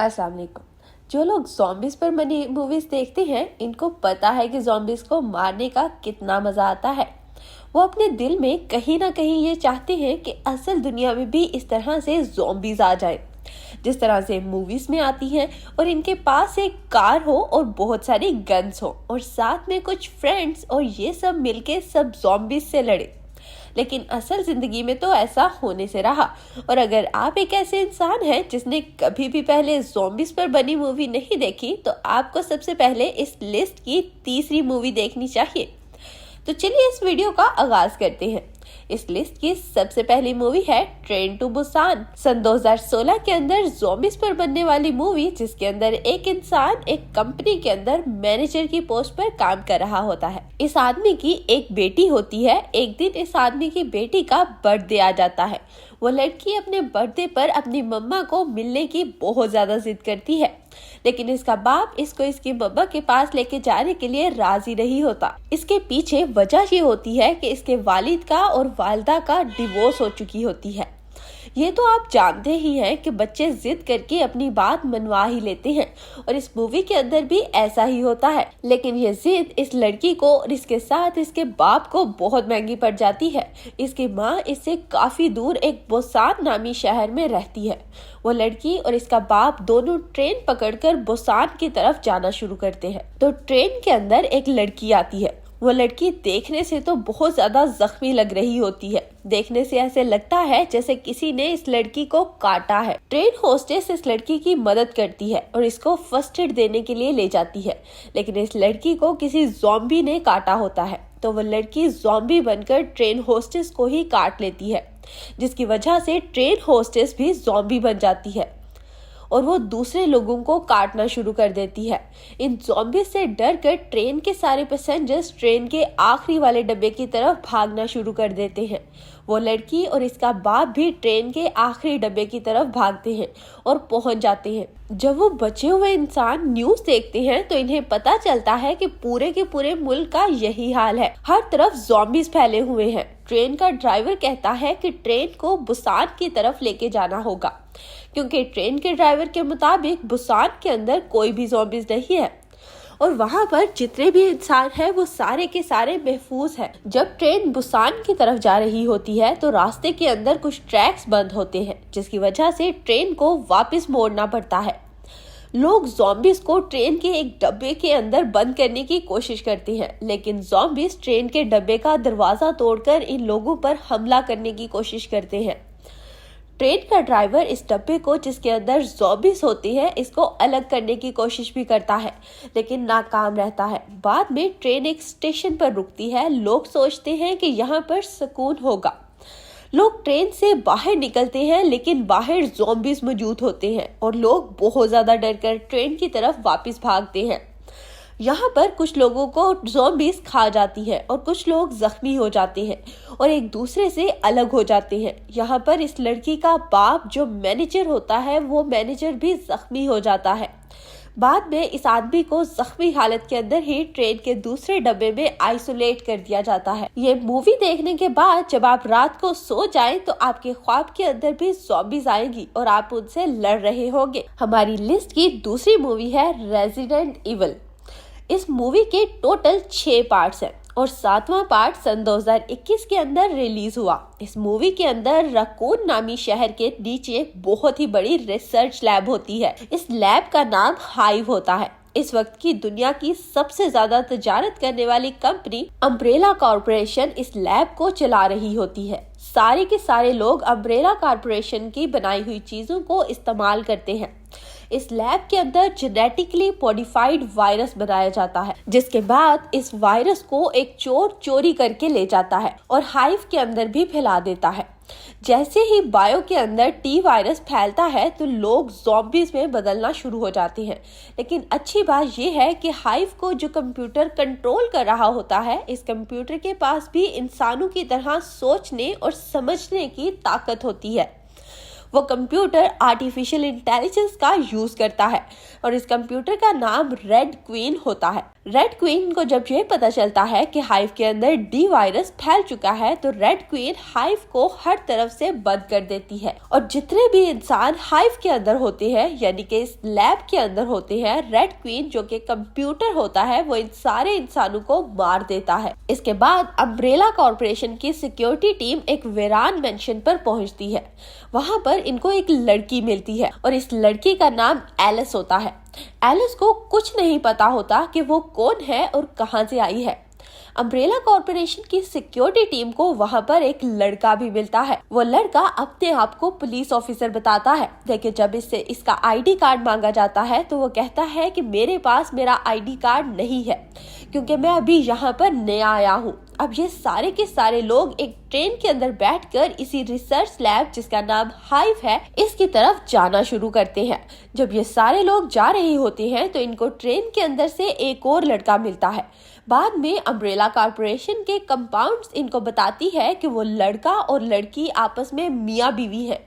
अस्सलाम वालेकुम। जो लोग zombies पर बनी मूवीज देखते हैं, इनको पता है कि zombies को मारने का कितना मजा आता है। वो अपने दिल में कहीं ना कहीं ये चाहते हैं कि असल दुनिया में भी इस तरह से zombies आ जाए, जिस तरह से मूवीज में आती हैं, और इनके पास एक कार हो और बहुत सारी गन्स हो और साथ में कुछ फ्रेंड्स, और ये सब मिलके सब zombies से लड़े। लेकिन असल जिंदगी में तो ऐसा होने से रहा। और अगर आप एक ऐसे इंसान हैं जिसने कभी भी पहले zombies पर बनी मूवी नहीं देखी, तो आपको सबसे पहले इस लिस्ट की तीसरी मूवी देखनी चाहिए। तो चलिए इस वीडियो का आगाज करते हैं। इस लिस्ट की सबसे पहली मूवी है ट्रेन टू बुसान। सन 2016 के अंदर zombies पर बनने वाली मूवी, जिसके अंदर एक इंसान एक कंपनी के अंदर मैनेजर की पोस्ट पर काम कर रहा होता है। इस आदमी की एक बेटी होती है। एक दिन इस आदमी की बेटी का बर्थडे आ जाता है। वो लड़की अपने बर्थडे पर अपनी मम्मा को मिलने की बहुत ज्यादा जिद करती है, लेकिन इसका बाप इसको इसकी मम्मा के पास लेके जाने के लिए राजी नहीं होता। इसके पीछे वजह ये होती है कि इसके वालिद का और वालिदा का डिवोर्स हो चुकी होती है। ये तो आप जानते ही हैं कि बच्चे जिद करके अपनी बात मनवा ही लेते हैं, और इस मूवी के अंदर भी ऐसा ही होता है। लेकिन ये जिद इस लड़की को और इसके साथ इसके बाप को बहुत महंगी पड़ जाती है। इसकी माँ इससे काफी दूर एक बुसान नामी शहर में रहती है। वो लड़की और इसका बाप दोनों ट्रेन पकड़कर बुसान की तरफ जाना शुरू करते हैं। तो ट्रेन के अंदर एक लड़की आती है। वो लड़की देखने से तो बहुत ज्यादा जख्मी लग रही होती है। देखने से ऐसे लगता है जैसे किसी ने इस लड़की को काटा है। ट्रेन होस्टेस इस लड़की की मदद करती है और इसको फर्स्ट एड देने के लिए ले जाती है, लेकिन इस लड़की को किसी ज़ॉम्बी ने काटा होता है। तो वो लड़की ज़ॉम्बी बनकर ट्रेन होस्टेस को ही काट लेती है, जिसकी वजह से ट्रेन होस्टेस भी ज़ॉम्बी बन जाती है और वो दूसरे लोगों को काटना शुरू कर देती है। इन ज़ॉम्बी से डर कर ट्रेन के सारे पैसेंजर्स ट्रेन के आखिरी वाले डब्बे की तरफ भागना शुरू कर देते हैं। वो लड़की और इसका बाप भी ट्रेन के आखिरी डब्बे की तरफ भागते हैं और पहुंच जाते हैं। जब वो बचे हुए इंसान न्यूज देखते हैं, तो इन्हें पता चलता है कि पूरे के पूरे मुल्क का यही हाल है। हर तरफ ज़ॉम्बीज फैले हुए हैं। ट्रेन का ड्राइवर कहता है कि ट्रेन को बुसान की तरफ लेके जाना होगा, क्योंकि ट्रेन के ड्राइवर के मुताबिक बुसान के अंदर कोई भी ज़ॉम्बीज नहीं है और वहां पर जितने भी इंसान हैं वो सारे के सारे महफूज हैं। जब ट्रेन बुसान की तरफ जा रही होती है, तो रास्ते के अंदर कुछ ट्रैक्स बंद होते हैं, जिसकी वजह से ट्रेन को वापस मोड़ना पड़ता है। लोग ज़ॉम्बीज को ट्रेन के एक डब्बे के अंदर बंद करने की कोशिश करते हैं, लेकिन ज़ॉम्बीज ट्रेन के डब्बे का दरवाजा तोड़कर इन लोगों पर हमला करने की कोशिश करते हैं। ट्रेन का ड्राइवर इस डब्बे को, जिसके अंदर ज़ॉम्बीज होती है, इसको अलग करने की कोशिश भी करता है, लेकिन नाकाम रहता है। बाद में ट्रेन एक स्टेशन पर रुकती है। लोग सोचते हैं कि यहाँ पर सुकून होगा। लोग ट्रेन से बाहर निकलते हैं, लेकिन बाहर ज़ॉम्बीज मौजूद होते हैं और लोग बहुत ज्यादा डरकर ट्रेन की तरफ वापस भागते हैं। यहाँ पर कुछ लोगों को ज़ॉम्बीज खा जाती है और कुछ लोग जख्मी हो जाते हैं और एक दूसरे से अलग हो जाते हैं। यहाँ पर इस लड़की का बाप जो मैनेजर होता है, वो मैनेजर भी जख्मी हो जाता है। बाद में इस आदमी को जख्मी हालत के अंदर ही ट्रेन के दूसरे डब्बे में आइसोलेट कर दिया जाता है। ये मूवी देखने के बाद जब आप रात को सो जाएं, तो आपके ख्वाब के अंदर भी ज़ॉम्बीज आएंगी और आप उनसे लड़ रहे होंगे। हमारी लिस्ट की दूसरी मूवी है रेजिडेंट इविल। इस मूवी के टोटल 6 पार्ट्स हैं और 7वां पार्ट सन 2021 के अंदर रिलीज हुआ। इस मूवी के अंदर रकून नामी शहर के नीचे बहुत ही बड़ी रिसर्च लैब होती है। इस लैब का नाम हाइव होता है। इस वक्त की दुनिया की सबसे ज्यादा तजारत करने वाली कंपनी अम्ब्रेला कॉर्पोरेशन इस लैब को चला रही होती है। सारे के सारे लोग अम्ब्रेला कॉर्पोरेशन की बनाई हुई चीजों को इस्तेमाल करते हैं। इस लैब के अंदर जेनेटिकली मॉडिफाइड वायरस बनाया जाता है, जिसके बाद इस वायरस को एक चोर चोरी करके ले जाता है और हाइव के अंदर भी फैला देता है। जैसे ही बायो के अंदर टी वायरस फैलता है, तो लोग ज़ॉम्बीज में बदलना शुरू हो जाते हैं। लेकिन अच्छी बात यह है कि हाइव को जो कंप्यूटर कंट्रोल कर रहा होता है, इस कंप्यूटर के पास भी इंसानों की तरह सोचने और समझने की ताकत होती है। वो कंप्यूटर आर्टिफिशियल इंटेलिजेंस का यूज करता है और इस कंप्यूटर का नाम रेड क्वीन होता है। रेड क्वीन को जब ये पता चलता है कि हाइव के अंदर डी वायरस फैल चुका है तो रेड क्वीन हाइव को हर तरफ से बंद कर देती है और जितने भी इंसान हाइव के अंदर होते हैं यानी कि इस लैब के अंदर होते हैं, रेड क्वीन जो कि कंप्यूटर होता है वो इन सारे इंसानों को मार देता है। इसके बाद अम्ब्रेला कॉर्पोरेशन की सिक्योरिटी टीम एक वीरान मेंशन पर पहुंचती है। वहां पर इनको एक लड़की मिलती है और इस लड़की का नाम एलिस होता है। एलिस को कुछ नहीं पता होता कि वो कौन है और कहां से आई है। अम्ब्रेला कॉर्पोरेशन की सिक्योरिटी टीम को वहां पर एक लड़का भी मिलता है। वो लड़का अपने आप को पुलिस ऑफिसर बताता है, लेकिन जब इससे इसका आईडी कार्ड मांगा जाता है तो वो कहता है कि मेरे पास मेरा आईडी कार्ड नहीं है क्योंकि मैं अभी यहाँ पर नया आया हूँ। अब ये सारे के सारे लोग एक ट्रेन के अंदर बैठकर इसी रिसर्च लैब जिसका नाम हाइव है इसकी तरफ जाना शुरू करते हैं। जब ये सारे लोग जा रहे होते हैं तो इनको ट्रेन के अंदर से एक और लड़का मिलता है। बाद में अम्ब्रेला कॉर्पोरेशन के कंपाउंड्स इनको बताती है कि वो लड़का और लड़की आपस में मियाँ बीवी है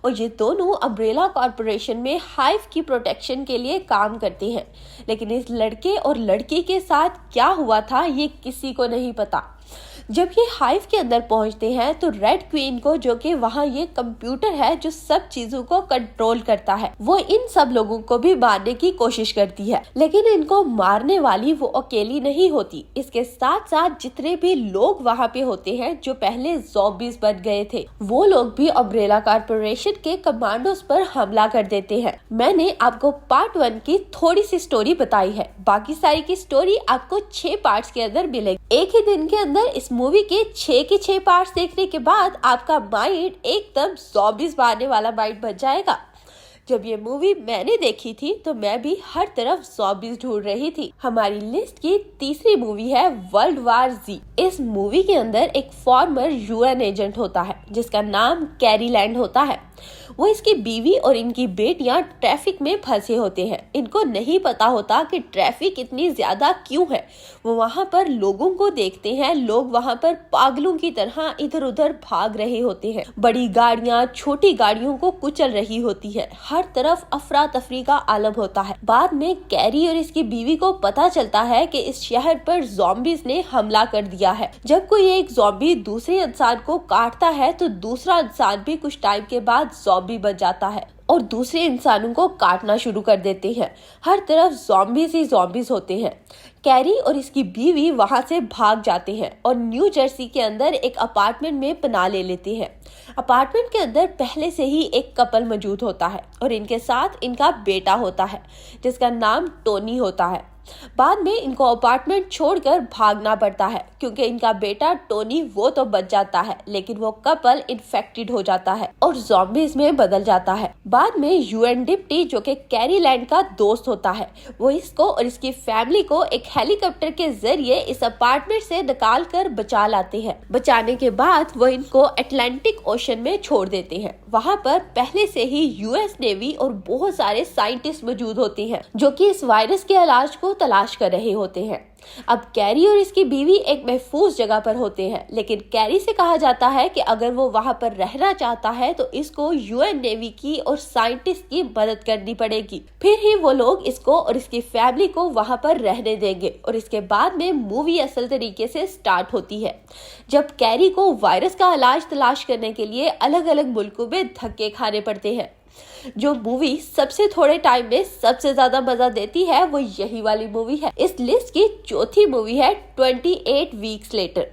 और ये दोनों अम्ब्रेला कॉर्पोरेशन में हाइव की प्रोटेक्शन के लिए काम करते हैं। लेकिन इस लड़के और लड़की के साथ क्या हुआ था ये किसी को नहीं पता। जब ये हाइव के अंदर पहुंचते हैं तो रेड क्वीन को, जो कि वहाँ ये कंप्यूटर है जो सब चीजों को कंट्रोल करता है, वो इन सब लोगों को भी मारने की कोशिश करती है। लेकिन इनको मारने वाली वो अकेली नहीं होती, इसके साथ साथ जितने भी लोग वहाँ पे होते हैं जो पहले ज़ॉम्बीज बन गए थे वो लोग भी अम्ब्रेला कॉर्पोरेशन के कमांडोज पर हमला कर देते हैं। मैंने आपको पार्ट 1 की थोड़ी सी स्टोरी बताई है, बाकी सारी की स्टोरी आपको 6 पार्ट्स के अंदर मिलेगी। एक ही दिन के अंदर इस मूवी के 6 के 6 पार्ट्स देखने के बाद आपका माइंड एकदम ज़ॉम्बीज मारने वाला माइंड बन जाएगा। जब ये मूवी मैंने देखी थी तो मैं भी हर तरफ ज़ॉम्बीज ढूंढ रही थी। हमारी लिस्ट की तीसरी मूवी है वर्ल्ड वार Z। इस मूवी के अंदर एक फॉर्मर यूएन एजेंट होता है जिसका नाम कैरी लैंड होता है। वो इसकी बीवी और इनकी बेटियां ट्रैफिक में फंसे होते हैं। इनको नहीं पता होता कि ट्रैफिक इतनी ज्यादा क्यों है। वो वहां पर लोगों को देखते हैं, लोग वहां पर पागलों की तरह इधर उधर भाग रहे होते हैं। बड़ी गाड़ियां छोटी गाड़ियों को कुचल रही होती है। हर तरफ अफरा तफरी का आलम होता है। बाद में कैरी और इसकी बीवी को पता चलता है कि इस शहर पर ज़ॉम्बीज ने हमला कर दिया है। जब कोई एक ज़ॉम्बी दूसरे इंसान को काटता है तो दूसरा इंसान भी कुछ टाइम के बाद ज़ॉम्बी बन जाता है और दूसरे इंसानों को काटना शुरू कर देते हैं। हर तरफ ज़ॉम्बीज ही ज़ॉम्बीज होते हैं। कैरी और इसकी बीवी वहां से भाग जाते हैं और न्यू जर्सी के अंदर एक अपार्टमेंट में पनाह ले लेते हैं। अपार्टमेंट के अंदर पहले से ही एक कपल मौजूद होता है और इनके साथ इनका बेटा होता है जिसका नाम टोनी होता है। बाद में इनको अपार्टमेंट छोड़कर भागना पड़ता है क्योंकि इनका बेटा टोनी वो तो बच जाता है लेकिन वो कपल इन्फेक्टेड हो जाता है और ज़ॉम्बीज में बदल जाता है। बाद में यूएन डिप्टी जो कि कैरी लैंड का दोस्त होता है वो इसको और इसकी फैमिली को एक हेलीकॉप्टर के जरिए इस अपार्टमेंट से निकाल कर बचा लाते हैं। बचाने के बाद वो इनको अटलांटिक ओशन में छोड़ देते हैं। वहाँ पर पहले से ही यूएस नेवी और बहुत सारे साइंटिस्ट मौजूद होते हैं जो कि इस वायरस के इलाज को तलाश कर रहे होते हैं। अब कैरी और इसकी बीवी एक महफूज जगह पर होते हैं लेकिन कैरी से कहा जाता है कि अगर वो वहां पर रहना चाहता है तो इसको यूएन नेवी की और साइंटिस्ट की मदद करनी पड़ेगी, फिर ही वो लोग इसको और इसकी फैमिली को वहां पर रहने देंगे। और इसके बाद में मूवी असल तरीके से स्टार्ट होती है जब कैरी को वायरस का इलाज तलाश करने के लिए अलग अलग मुल्कों में धक्के खाने पड़ते हैं। जो मूवी सबसे थोड़े टाइम में सबसे ज्यादा मजा देती है वो यही वाली मूवी है। इस लिस्ट की चौथी मूवी है 28 वीक्स लेटर।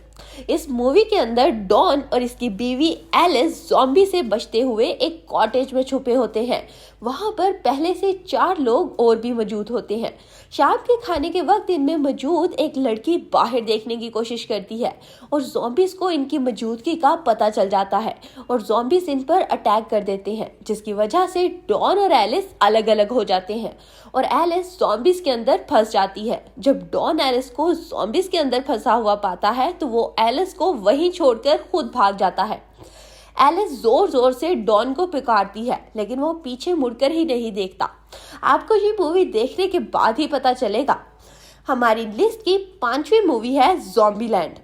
इस मूवी के अंदर डॉन और इसकी बीवी एलिस ज़ॉम्बी से बचते हुए एक कॉटेज में छुपे होते हैं। वहां पर पहले से 4 लोग और भी मौजूद होते हैं। शाम के खाने के वक्त इनमें मौजूद एक लड़की बाहर देखने की कोशिश करती है और ज़ॉम्बीज को इनकी मौजूदगी का पता चल जाता है और ज़ॉम्बीज इन पर अटैक कर देते हैं जिसकी वजह से डॉन और एलिस अलग अलग हो जाते हैं और एलिस ज़ॉम्बीज के अंदर फंस जाती है। जब डॉन एलिस को ज़ॉम्बीज के अंदर फंसा हुआ पाता है तो वो एलिस को वहीं छोड़कर खुद भाग जाता है। एलिस जोर जोर से डॉन को पुकारती है लेकिन वो पीछे मुड़कर ही नहीं देखता। आपको ये मूवी देखने के बाद ही पता चलेगा। हमारी लिस्ट की 5वीं मूवी है ज़ॉम्बीलैंड।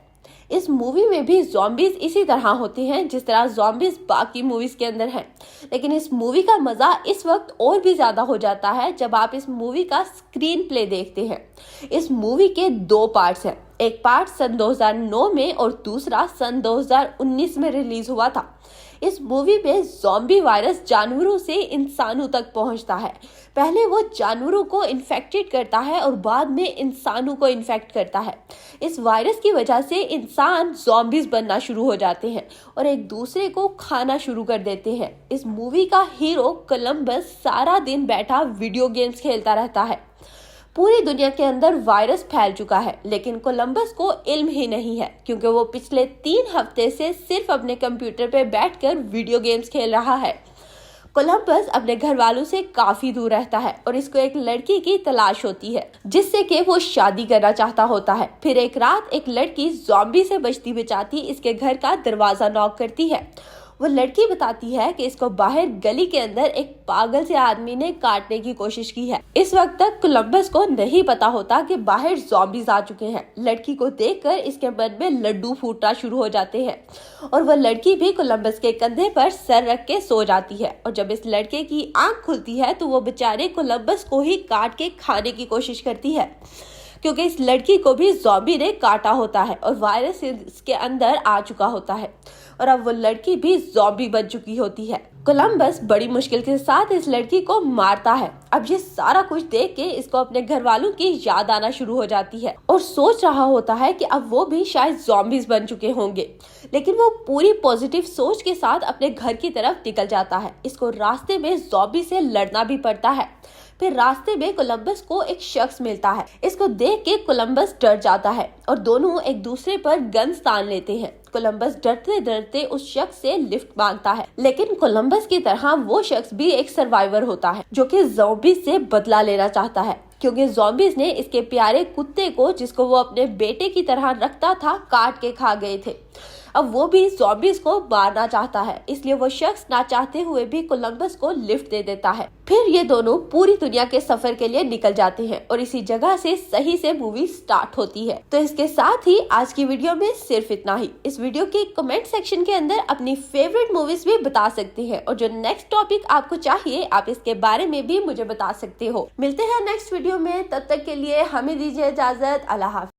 इस मूवी में भी ज़ॉम्बीज इसी तरह होते हैं जिस तरह ज़ॉम्बीज बाकी मूवीज के अंदर हैं। लेकिन इस मूवी का मजा इस वक्त और भी ज्यादा हो जाता है जब आप इस मूवी का स्क्रीन प्ले देखते हैं। इस मूवी के 2 पार्ट्स हैं। एक पार्ट सन 2009 में और दूसरा सन 2019 में रिलीज हुआ था। इस मूवी में ज़ॉम्बी वायरस जानवरों से इंसानों तक पहुंचता है। पहले वो जानवरों को इन्फेक्टेड करता है और बाद में इंसानों को इन्फेक्ट करता है। इस वायरस की वजह से इंसान ज़ॉम्बीज बनना शुरू हो जाते हैं और एक दूसरे को खाना शुरू कर देते हैं। इस मूवी का हीरो कोलंबस सारा दिन बैठा वीडियो गेम्स खेलता रहता है। पूरी दुनिया के अंदर वायरस फैल चुका है, लेकिन कोलंबस को इल्म ही नहीं है क्योंकि वो पिछले 3 हफ्ते से सिर्फ अपने कंप्यूटर पे बैठकर वीडियो गेम्स खेल रहा है। कोलंबस अपने घर वालों से काफी दूर रहता है और इसको एक लड़की की तलाश होती है जिससे कि वो शादी करना चाहता होता है। फिर एक रात एक लड़की ज़ॉम्बी से बचती बचाती इसके घर का दरवाजा नॉक करती है। वो लड़की बताती है कि इसको बाहर गली के अंदर एक पागल से आदमी ने काटने की कोशिश की है। इस वक्त तक कोलंबस को नहीं पता होता कि बाहर ज़ॉम्बीज आ चुके हैं। लड़की को देखकर इसके मन में लड्डू फूटना शुरू हो जाते हैं और वह लड़की भी कोलंबस के कंधे पर सर रख के सो जाती है। और जब इस लड़के की आंख खुलती है तो वो बेचारे कोलंबस को ही काट के खाने की कोशिश करती है क्योंकि इस लड़की को भी ज़ॉम्बी ने काटा होता है और वायरस इसके अंदर आ चुका होता है और अब वो लड़की भी ज़ॉम्बी बन चुकी होती है। कोलंबस बड़ी मुश्किल के साथ इस लड़की को मारता है। अब ये सारा कुछ देख के इसको अपने घर वालों की याद आना शुरू हो जाती है और सोच रहा होता है कि अब वो भी शायद ज़ॉम्बीज बन चुके होंगे, लेकिन वो पूरी पॉजिटिव सोच के साथ अपने घर की तरफ निकल जाता है। इसको रास्ते में ज़ॉम्बी से लड़ना भी पड़ता है। फिर रास्ते में कोलंबस को एक शख्स मिलता है। इसको देख के कोलंबस डर जाता है और दोनों एक दूसरे पर गन्स तान लेते हैं। कोलंबस डरते डरते उस शख्स से लिफ्ट मांगता है, लेकिन कोलंबस की तरह वो शख्स भी एक सर्वाइवर होता है जो कि ज़ॉम्बीज से बदला लेना चाहता है क्योंकि ज़ॉम्बीज ने इसके प्यारे कुत्ते को, जिसको वो अपने बेटे की तरह रखता था, काट के खा गए थे। अब वो भी ज़ॉम्बीज को मारना चाहता है, इसलिए वो शख्स ना चाहते हुए भी कोलंबस को लिफ्ट दे देता है। फिर ये दोनों पूरी दुनिया के सफर के लिए निकल जाते हैं और इसी जगह से सही से मूवी स्टार्ट होती है। तो इसके साथ ही आज की वीडियो में सिर्फ इतना ही। इस वीडियो के कमेंट सेक्शन के अंदर अपनी फेवरेट मूवीज भी बता सकते हैं और जो नेक्स्ट टॉपिक आपको चाहिए आप इसके बारे में भी मुझे बता सकते हो। मिलते हैं नेक्स्ट वीडियो में, तब तक के लिए हमें दीजिए इजाजत। अल्लाह हाफ़िज़।